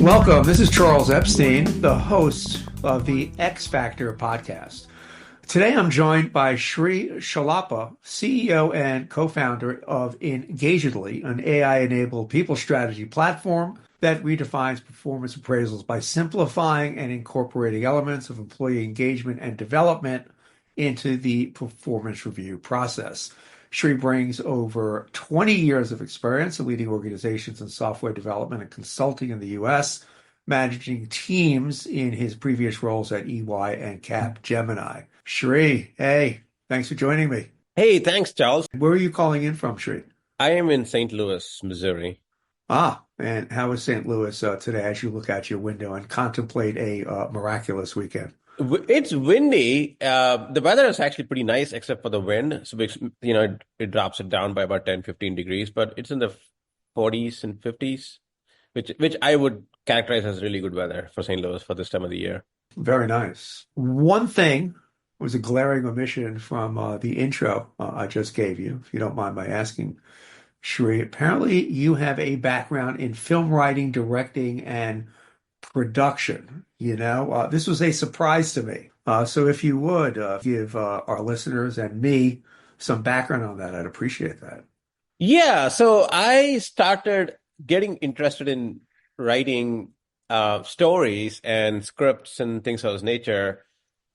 Welcome. This is Charles Epstein, the host of the X Factor podcast. Today I'm joined by Sri Shalapa, CEO and co-founder of Engagedly, an AI-enabled people strategy platform that redefines performance appraisals by simplifying and incorporating elements of employee engagement and development into the performance review process. Sri brings over 20 years of experience in leading organizations in software development and consulting in the U.S., managing teams in his previous roles at EY and Capgemini. Sri, hey, thanks for joining me. Hey, thanks, Charles. Where are you calling in from, Sri? I am in St. Louis, Missouri. And how is St. Louis today as you look out your window and contemplate a miraculous weekend? It's windy. The weather is actually pretty nice, except for the wind. So, it drops it down by about 10, 15 degrees, but it's in the 40s and 50s, which I would characterize as really good weather for St. Louis for this time of the year. Very nice. One thing was a glaring omission from the intro I just gave you, if you don't mind my asking, Sri. Apparently, you have a background in film writing, directing, and production. This was a surprise to me. So if you would give our listeners and me some background on that, I'd appreciate that. Yeah, so I started getting interested in writing stories and scripts and things of this nature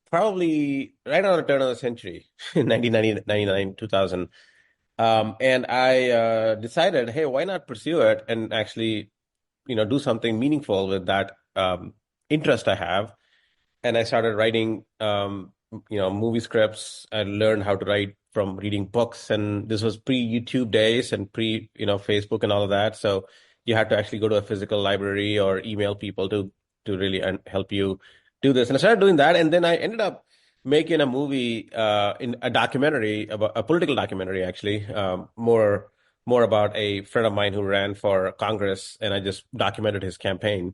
probably right around the turn of the century, 1999, 2000. And I decided, hey, why not pursue it and actually, do something meaningful with that interest I have. And I started writing, movie scripts. I learned how to write from reading books. And this was pre-YouTube days and Facebook and all of that. So you had to actually go to a physical library or email people to really help you do this. And I started doing that. And then I ended up making a movie, in a documentary, about a political documentary, actually, more about a friend of mine who ran for Congress. And I just documented his campaign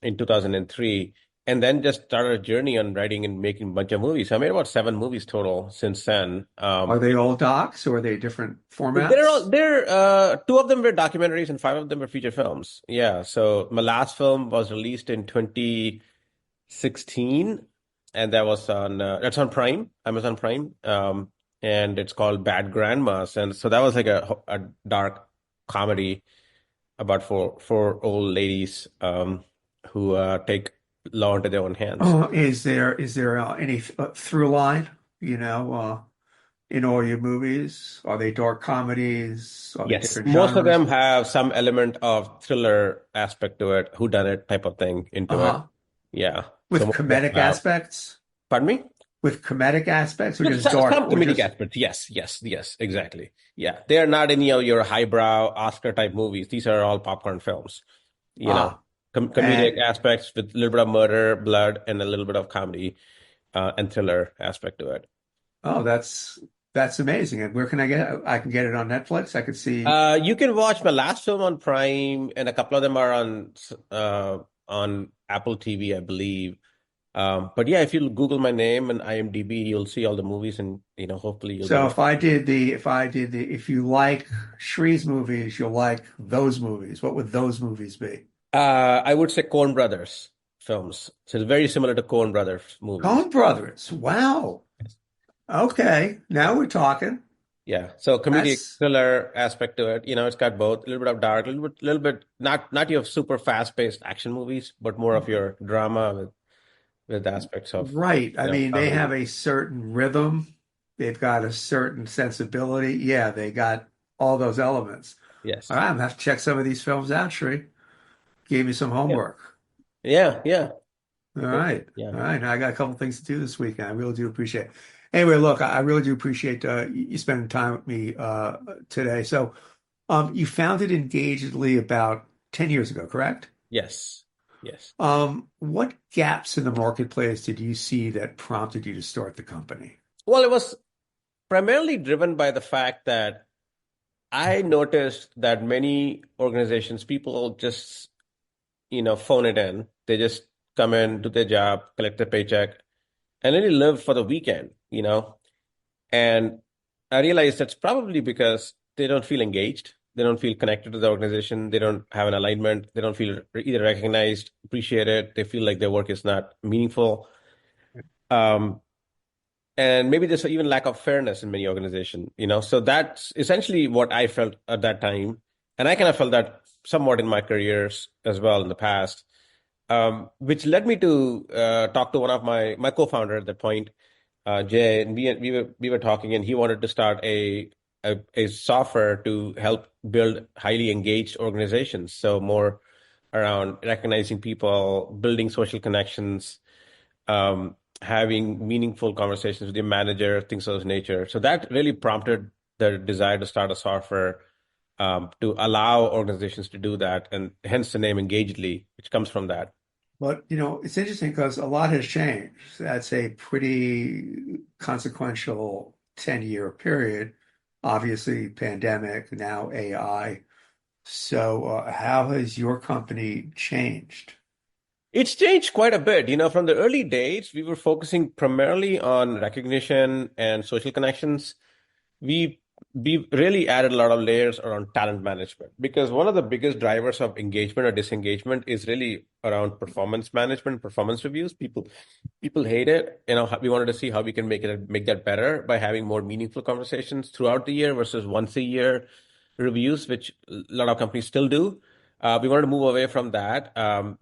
in 2003, and then just started a journey on writing and making a bunch of movies. So I made about 7 movies total since then. Are they all docs or are they different formats? They're 2 of them were documentaries and 5 of them were feature films. Yeah. So my last film was released in 2016, and that's on Prime, Amazon Prime. And it's called Bad Grandmas. And so that was like a dark comedy about four old ladies, who take law into their own hands. Is there any through line, in all your movies? Are they dark comedies? Are they Yes, different most of genres? them have some element of thriller aspect to it, whodunit type of thing into it. Yeah. With So most of them comedic have, aspects? pardon me? With comedic aspects or With just some dark? Or comedic just... aspects. Yes, exactly. Yeah. They are not any of your highbrow Oscar type movies. These are all popcorn films. Comedic aspects with a little bit of murder, blood, and a little bit of comedy and thriller aspect to it. Oh, that's amazing. And where can I get it? I can get it on Netflix. I could see. You can watch my last film on Prime, and a couple of them are on Apple TV, I believe. But yeah, if you Google my name and IMDb, you'll see all the movies, and hopefully you'll. So if you like Shree's movies, you'll like those movies. What would those movies be? I would say Coen Brothers films. So it's very similar to Coen Brothers movies. Coen Brothers. Wow. Okay, now we're talking. Yeah. So comedic thriller aspect to it. It's got both a little bit of dark, a little bit not your super fast-paced action movies, but more of your drama with aspects of Right. I mean, they comedy. have a certain rhythm. They've got a certain sensibility. Yeah, they got all those elements. Yes. All right, I'm gonna have to check some of these films out, Shree. Gave me some Yeah. homework. Yeah. All right. Yeah. All right. Now I got a couple things to do this weekend. I really do appreciate it. Anyway, look, I really do appreciate you spending time with me today. So, you founded Engagedly about 10 years ago, correct? Yes. What gaps in the marketplace did you see that prompted you to start the company? Well, it was primarily driven by the fact that I noticed that many organizations, people just, phone it in. They just come in, do their job, collect their paycheck, and really live for the weekend, And I realized that's probably because they don't feel engaged. They don't feel connected to the organization. They don't have an alignment. They don't feel either recognized, appreciated. They feel like their work is not meaningful. Um, and maybe there's even lack of fairness in many organizations, So that's essentially what I felt at that time. And I kind of felt that somewhat in my careers as well in the past, which led me to talk to one of my co-founder at that point, Jay, and we were talking, and he wanted to start a software to help build highly engaged organizations. So more around recognizing people, building social connections, having meaningful conversations with your manager, things of this nature. So that really prompted the desire to start a software to allow organizations to do that, and hence the name Engagedly, which comes from that. But, it's interesting because a lot has changed. That's a pretty consequential 10-year period. Obviously, pandemic, now AI. So, how has your company changed? It's changed quite a bit. From the early days, we were focusing primarily on recognition and social connections. We really added a lot of layers around talent management, because one of the biggest drivers of engagement or disengagement is really around performance management, performance reviews. People hate it. We wanted to see how we can make that better by having more meaningful conversations throughout the year versus once a year reviews, which a lot of companies still do. We wanted to move away from that.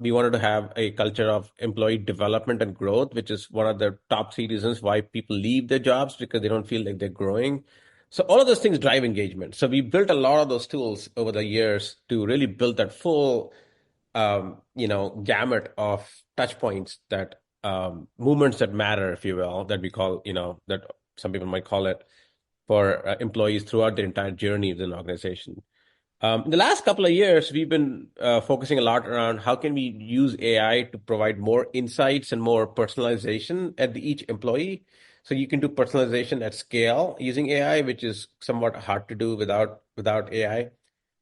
We wanted to have a culture of employee development and growth, which is one of the top three reasons why people leave their jobs, because they don't feel like they're growing. So all of those things drive engagement. So we built a lot of those tools over the years to really build that full, gamut of touch points, that movements that matter, if you will, that we call, that some people might call it, for employees throughout their entire journey within an organization. In the last couple of years, we've been focusing a lot around how can we use AI to provide more insights and more personalization at each employee. So you can do personalization at scale using AI, which is somewhat hard to do without AI.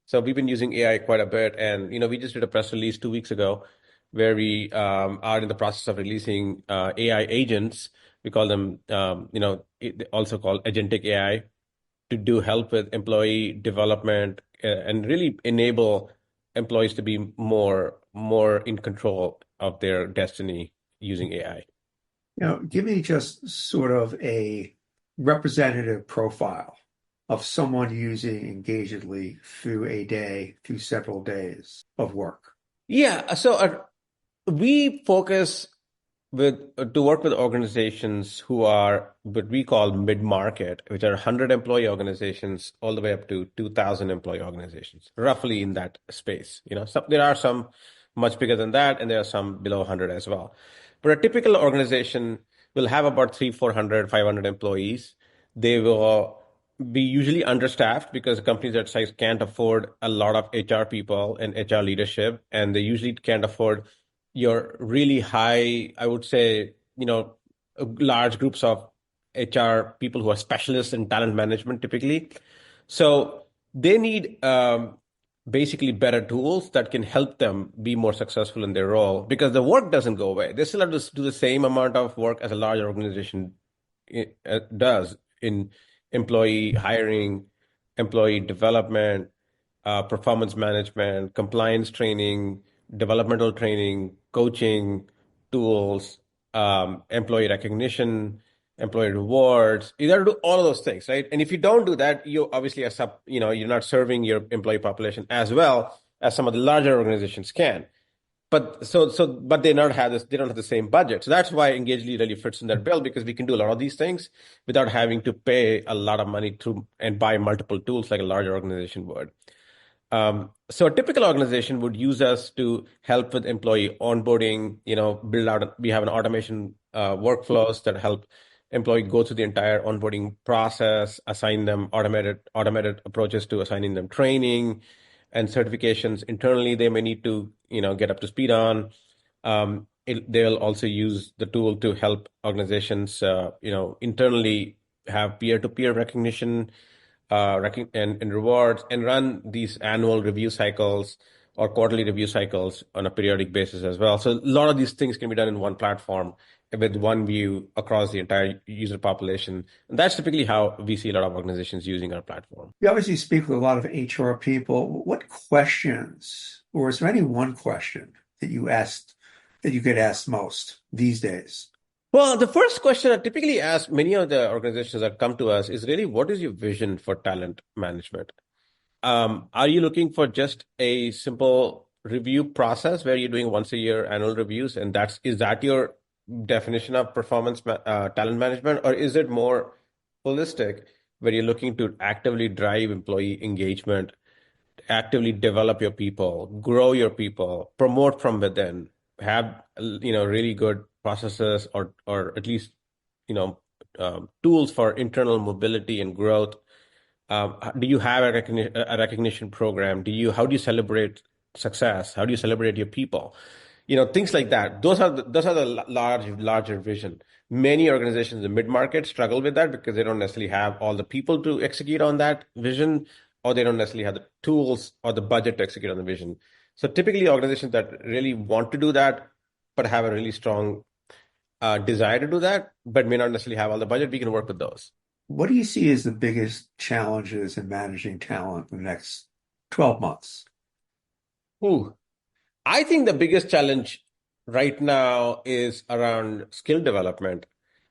So we've been using AI quite a bit, and we just did a press release 2 weeks ago where we are in the process of releasing AI agents. We call them, also called agentic AI, to do help with employee development and really enable employees to be more in control of their destiny using AI. Give me just sort of a representative profile of someone using Engagedly through a day, through several days of work. Yeah, so we focus to work with organizations who are what we call mid-market, which are 100 employee organizations all the way up to 2,000 employee organizations, roughly in that space. There are some much bigger than that, and there are some below 100 as well. But a typical organization will have about 400, 500 employees. They will be usually understaffed because companies that size can't afford a lot of HR people and HR leadership, and they usually can't afford your really high, I would say, large groups of HR people who are specialists in talent management typically. So they need basically better tools that can help them be more successful in their role, because the work doesn't go away. They still have to do the same amount of work as a large organization does in employee hiring, employee development, performance management, compliance training, developmental training, coaching, tools, employee recognition, employee rewards. You got to do all of those things, right? And if you don't do that, you obviously you're not serving your employee population as well as some of the larger organizations can. But they don't have the same budget. So that's why Engagely really fits in that bill, because we can do a lot of these things without having to pay a lot of money through and buy multiple tools like a larger organization would. So a typical organization would use us to help with employee onboarding, we have an automation workflows that help employee go through the entire onboarding process, assign them automated approaches to assigning them training and certifications internally they may need to, get up to speed on. They'll also use the tool to help organizations, internally have peer-to-peer recognition, and rewards, and run these annual review cycles or quarterly review cycles on a periodic basis as well. So a lot of these things can be done in one platform with one view across the entire user population. And that's typically how we see a lot of organizations using our platform. You obviously speak with a lot of HR people. What questions, or is there any one question that you get asked most these days? Well, the first question I typically ask many of the organizations that come to us is really, what is your vision for talent management? Are you looking for just a simple review process where you're doing once a year annual reviews, and is that your definition of talent management, or is it more holistic, where you're looking to actively drive employee engagement, actively develop your people, grow your people, promote from within, have really good processes or at least you know tools for internal mobility and growth? Do you have a recognition program? How do you celebrate success? How do you celebrate your people? Things like that. Those are the larger vision. Many organizations in the mid-market struggle with that because they don't necessarily have all the people to execute on that vision, or they don't necessarily have the tools or the budget to execute on the vision. So typically organizations that really want to do that, but have a really strong desire to do that, but may not necessarily have all the budget, we can work with those. What do you see as the biggest challenges in managing talent in the next 12 months? Ooh. I think the biggest challenge right now is around skill development.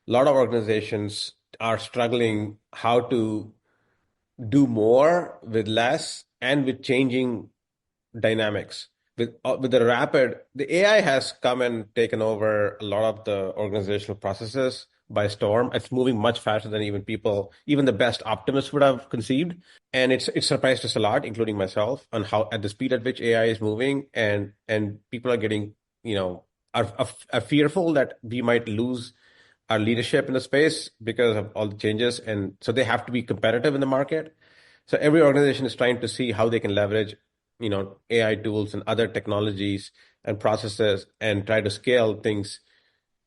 A lot of organizations are struggling how to do more with less and with changing dynamics. With the AI has come and taken over a lot of the organizational processes by storm. It's moving much faster than even the best optimists would have conceived. And it's surprised us a lot, including myself, on how at the speed at which AI is moving, and people are getting, are fearful that we might lose our leadership in the space because of all the changes. And so they have to be competitive in the market. So every organization is trying to see how they can leverage, AI tools and other technologies and processes and try to scale things,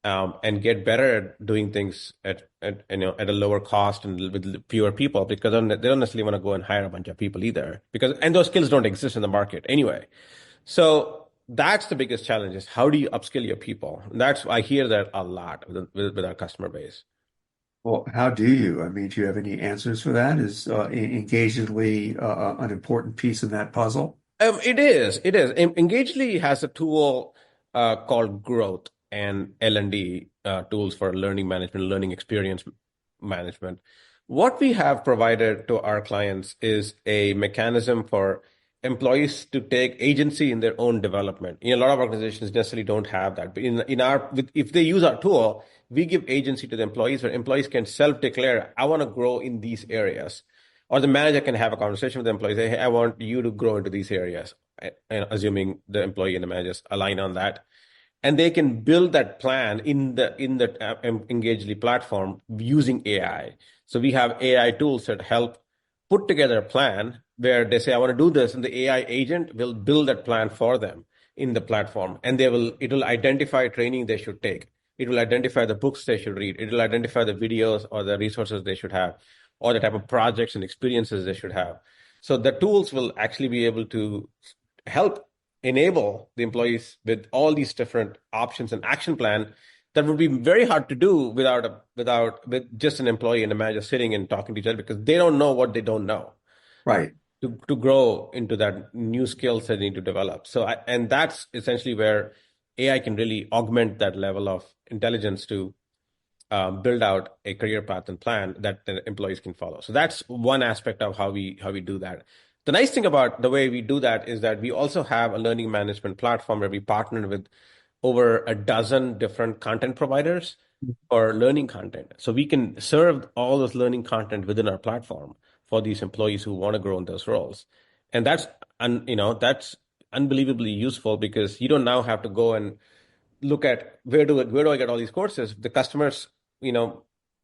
and get better at doing things at a lower cost and with fewer people, because they don't necessarily want to go and hire a bunch of people either, and those skills don't exist in the market anyway. So that's the biggest challenge, is how do you upskill your people? And I hear that a lot with our customer base. Well, how do you? I mean, do you have any answers for that? Is engagedly an important piece in that puzzle? It is. It is. Engagely has a tool called Growth and L&D tools for learning management, learning experience management. What we have provided to our clients is a mechanism for employees to take agency in their own development. A lot of organizations necessarily don't have that. But if they use our tool, we give agency to the employees, where employees can self-declare, I want to grow in these areas. Or the manager can have a conversation with the employee, say, hey, I want you to grow into these areas, and assuming the employee and the managers align on that. And they can build that plan in the Engagely platform using AI. So we have AI tools that help put together a plan where they say, I want to do this, and the AI agent will build that plan for them in the platform. And it will identify training they should take. It will identify the books they should read. It will identify the videos or the resources they should have, or the type of projects and experiences they should have. So the tools will actually be able to help enable the employees with all these different options and action plan that would be very hard to do with just an employee and a manager sitting and talking to each other, because they don't know what they don't know. Right. To grow into that new skills they need to develop. And that's essentially where AI can really augment that level of intelligence to build out a career path and plan that the employees can follow. So that's one aspect of how we do that. The nice thing about the way we do that is that we also have a learning management platform where we partnered with over a dozen different content providers for learning content. So we can serve all this learning content within our platform for these employees who want to grow in those roles. And that's unbelievably useful, because you don't now have to go and look at where do I get all these courses. The customers,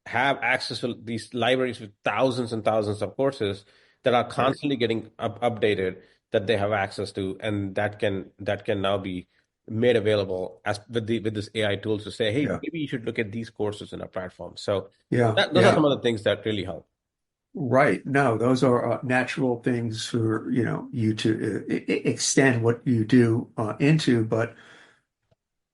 have access to these libraries with thousands and thousands of courses that are Right. constantly getting updated, that they have access to, and that can now be made available as with this AI tools to say, hey, Yeah. maybe you should look at these courses in our platform. So Yeah. those are some Yeah. of the things that really help. Right. No, those are natural things for, you to extend what you do into. But,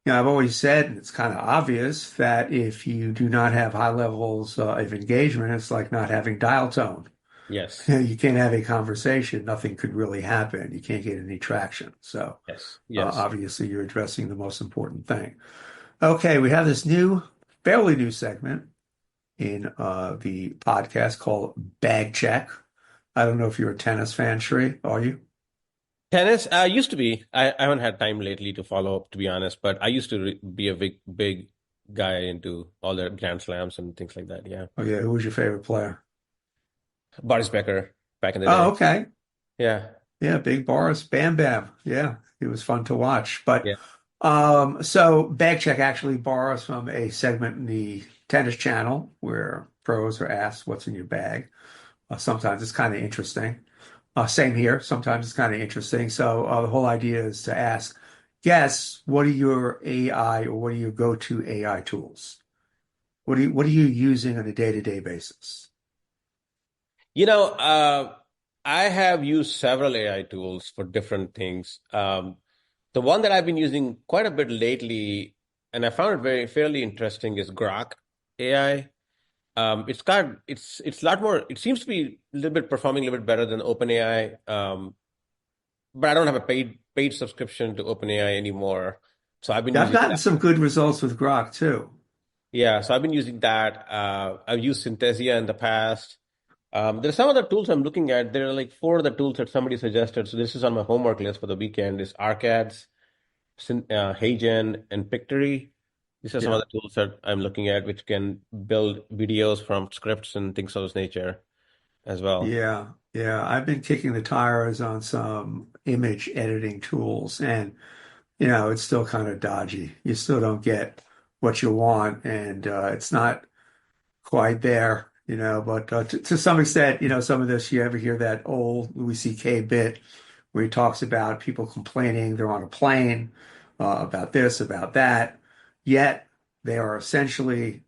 I've always said, and it's kind of obvious, that if you do not have high levels of engagement, it's like not having dial tone. Yes, You can't have a conversation. Nothing could really happen. You can't get any traction. So yes, yes. obviously you're addressing the most important thing. Okay, we have this fairly new segment in the podcast called Bag Check. I don't know if you're a tennis fan, Sri. Are you? Tennis, used to be. I haven't had time lately to follow up, to be honest, but I used to be a big guy into all the Grand Slams and things like that. Yeah. Oh yeah, who was your favorite player? Boris Becker back in the Oh, day. okay. Yeah. Yeah, Big Boris, Bam Bam. Yeah, it was fun to watch. But Yeah. so Bag Check actually borrows from a segment in the Tennis Channel where pros are asked what's in your bag. Sometimes it's kind of interesting. Same here. Sometimes it's kind of interesting. So the whole idea is to ask guests, what are your AI or what are your go-to AI tools? What are you using on a day-to-day basis? You know, I have used several AI tools for different things. The one that I've been using quite a bit lately, and I found it very fairly interesting, is Grok AI. It's a lot more. It seems to be a little bit performing a little bit better than OpenAI. But I don't have a paid subscription to OpenAI anymore. So I've been Yeah, I've using gotten that. some good results with Grok too. Yeah, so I've been using that. I've used Synthesia in the past. There's some other tools I'm looking at. There are like four other tools that somebody suggested. So this is on my homework list for the weekend. Is Arcads, HeyGen, and Pictory. These are some Yeah. other tools that I'm looking at, which can build videos from scripts and things of this nature as well. Yeah. Yeah. I've been kicking the tires on some image editing tools and it's still kind of dodgy. You still don't get what you want and it's not quite there, but to some extent, some of this, you ever hear that old Louis C.K. bit where he talks about people complaining they're on a plane about this, about that, yet they are essentially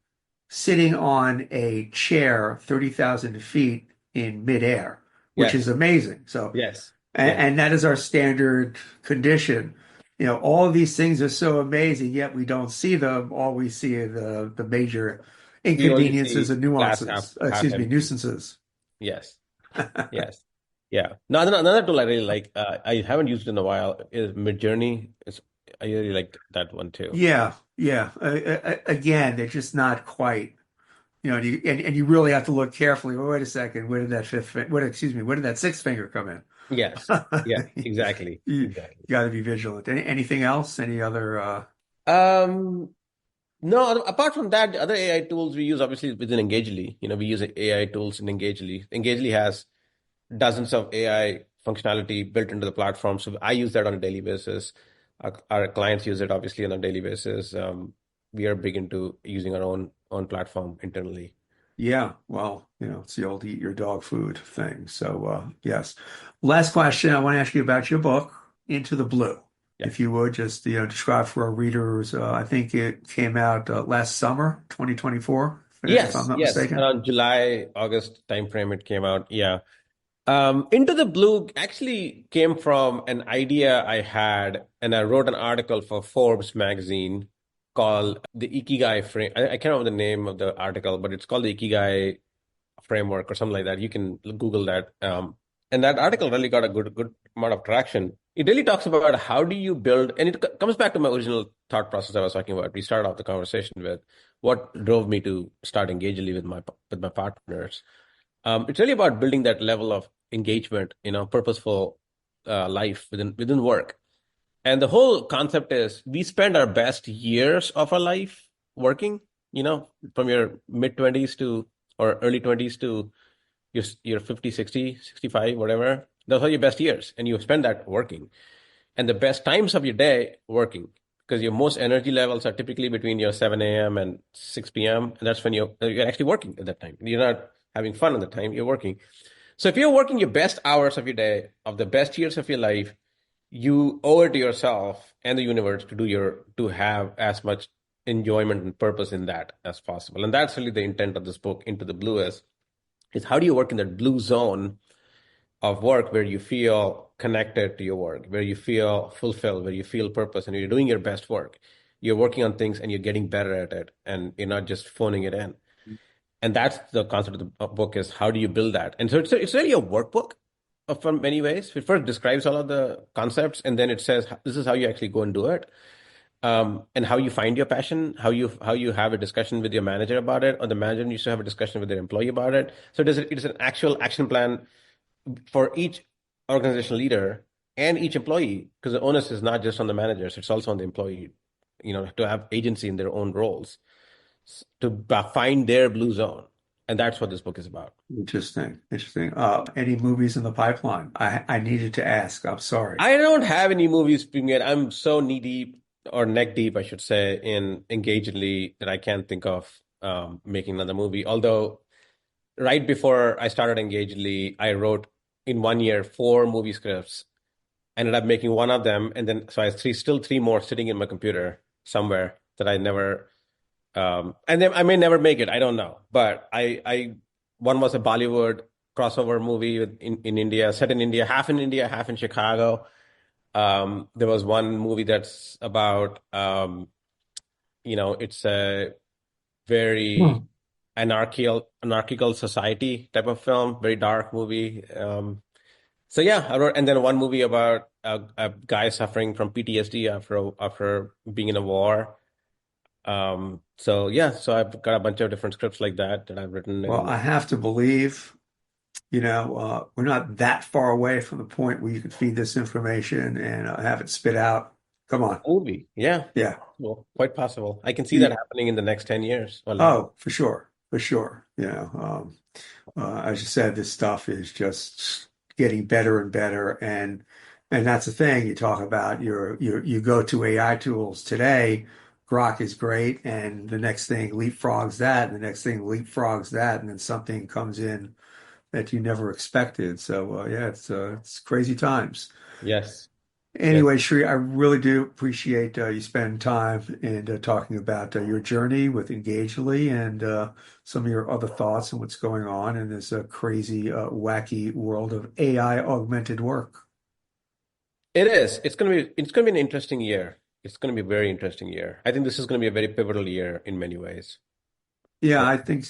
sitting on a chair 30,000 feet in midair, which is Yes, amazing. So, yes, and, yes. and that is our standard condition. All of these things are so amazing, yet we don't see them. All we see are the major We only inconveniences see and glass half nuances, half excuse me, empty. nuisances. Yes, yes. Yeah. No, another tool I really like, I haven't used it in a while, is Midjourney. I really liked that one too. Yeah, yeah. Again, they're just not quite, and you really have to look carefully. Well, wait a second, where did that excuse me, where did that sixth finger come in? Yes. Yeah, exactly. You Exactly. got to be vigilant. Anything else? Any other? Um, no, apart from that, the other AI tools we use obviously within Engagely. We use AI tools in Engagely. Engagely has dozens of AI functionality built into the platform. So I use that on a daily basis. Our clients use it obviously on a daily basis. We are big into using our own platform internally. Yeah, well, it's the old eat your dog food thing. So, yes. Last question. I want to ask you about your book, Into the Blue. Yeah. If you would just, describe for our readers. I think it came out last summer, 2024, if I'm Yes, not yes. mistaken. Around July, August timeframe it came out. Yeah. Into the Blue actually came from an idea I had, and I wrote an article for Forbes magazine called the Ikigai frame. I can't remember the name of the article, but it's called the Ikigai framework or something like that. You can Google that. And that article really got a good amount of traction. It really talks about how do you build, and it comes back to my original thought process I was talking about. We started off the conversation with what drove me to start engaging with my partners. It's really about building that level of engagement, purposeful life within work. And the whole concept is we spend our best years of our life working, from your mid 20s to or early 20s to your 50, 60, 65, whatever. Those are your best years. And you spend that working. And the best times of your day working because your most energy levels are typically between your 7 a.m. and 6 p.m. And that's when you're actually working at that time. You're not having fun at the time, you're working. So if you're working your best hours of your day, of the best years of your life, you owe it to yourself and the universe to have as much enjoyment and purpose in that as possible. And that's really the intent of this book, Into the Blue, is is how do you work in that blue zone of work where you feel connected to your work, where you feel fulfilled, where you feel purpose, and you're doing your best work. You're working on things and you're getting better at it, and you're not just phoning it in. And that's the concept of the book is how do you build that? And so it's really a workbook from many ways. It first describes all of the concepts, and then it says this is how you actually go and do it, and how you find your passion, how you have a discussion with your manager about it, or the manager needs to have a discussion with their employee about it. So it is an actual action plan for each organizational leader and each employee, because the onus is not just on the managers, it's also on the employee, to have agency in their own roles, to find their blue zone. And that's what this book is about. Interesting. Interesting. Any movies in the pipeline? I needed to ask. I'm sorry. I don't have any movies premiered. I'm so knee deep or neck deep, I should say, in Engagedly that I can't think of making another movie. Although right before I started Engagedly, I wrote in 1 year 4 movie scripts. Ended up making one of them, and then so I have still three more sitting in my computer somewhere that I never. And then I may never make it. I don't know. But one was a Bollywood crossover movie in India, set in India, half in Chicago. There was one movie that's about, it's a very Hmm. anarchical society type of film, very dark movie. So yeah, I wrote, and then one movie about a guy suffering from PTSD after being in a war. So yeah, so I've got a bunch of different scripts like that I've written Well, and I have to believe, we're not that far away from the point where you could feed this information and have it spit out. Come on. movie. Yeah, Yeah. well, quite possible. I can see that You- happening in the next 10 years or less. oh, for sure. For sure. As you said, this stuff is just getting better and better. And that's the thing you talk about. You go to AI tools today. Grok is great, and the next thing leapfrogs that, and the next thing leapfrogs that, and then something comes in that you never expected. So yeah, it's crazy times. Yes, yes. Anyway, Shri, I really do appreciate you spending time and talking about your journey with Engagely and some of your other thoughts and what's going on in this crazy, wacky world of AI augmented work. It is. It's gonna be an interesting year. It's gonna be a very interesting year. I think this is gonna be a very pivotal year in many ways. Yeah, I think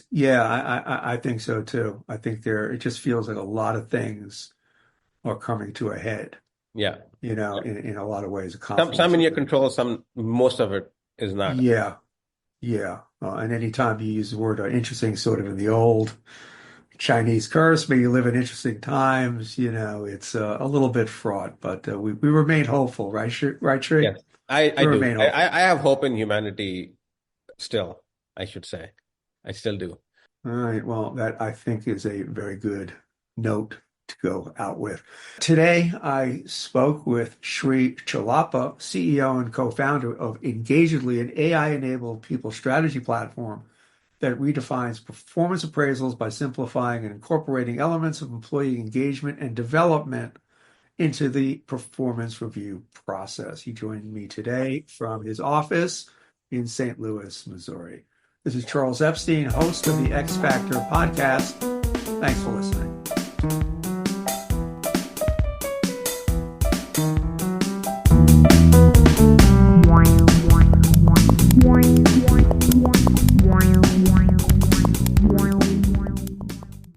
so too. I think it just feels like a lot of things are coming to a head, Yeah. in a lot of ways, a Some confluence in of your things. control, most of it is not. Yeah, yeah. And anytime you use the word interesting, sort of in the old Chinese curse, may you live in interesting times. It's a little bit fraught, but we remain hopeful, right? Right, Sri? Yes, I We do. remain I hopeful. have hope in humanity still, I should say. I still do. All right. Well, that I think is a very good note to go out with. Today, I spoke with Sri Chalapa, CEO and co-founder of Engagedly, an AI-enabled people strategy platform that redefines performance appraisals by simplifying and incorporating elements of employee engagement and development into the performance review process. He joined me today from his office in St. Louis, Missouri. This is Charles Epstein, host of the X Factor podcast. Thanks for listening.